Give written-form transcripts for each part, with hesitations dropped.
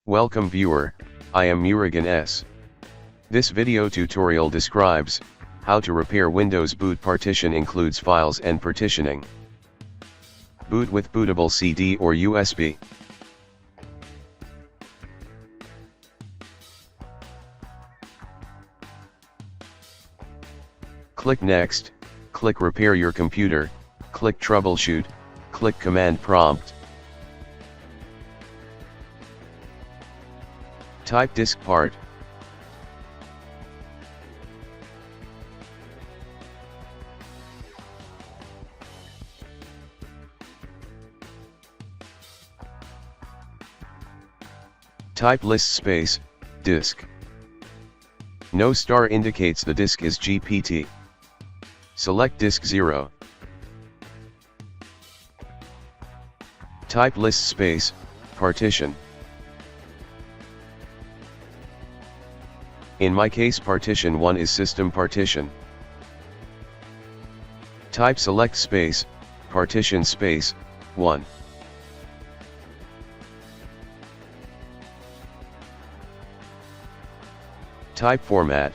Welcome viewer, I am Murugan S. This video tutorial describes how to repair Windows boot partition, includes files and partitioning. Boot with bootable CD or USB. Click Next, click Repair your computer, click Troubleshoot, click Command Prompt. Type disk part. Type list space, disk. No star indicates the disk is GPT. Select disk 0. Type list space, partition. In my case partition 1 is system partition. Type select space, partition space, 1. Type format.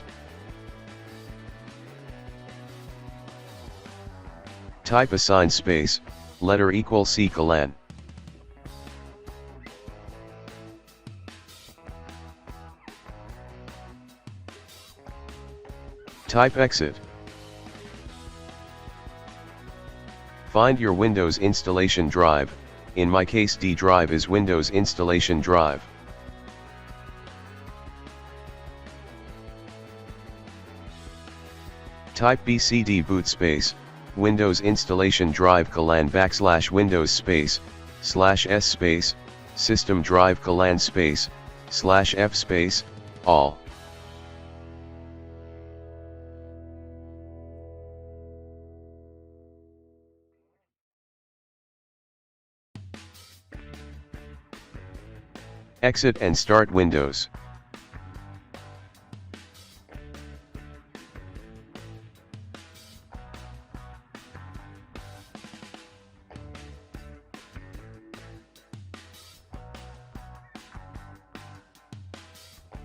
Type assign space, letter equal C colon. Type exit. Find your Windows installation drive, in my case D drive is Windows installation drive. Type bcd boot space, Windows installation drive colon / Windows space, /s space, system drive colon space, /f space, all. Exit and start Windows.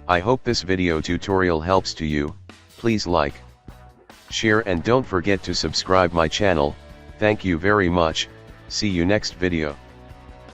I hope this video tutorial helps to you. Please like, share and don't forget to subscribe my channel. Thank you very much. See you next video.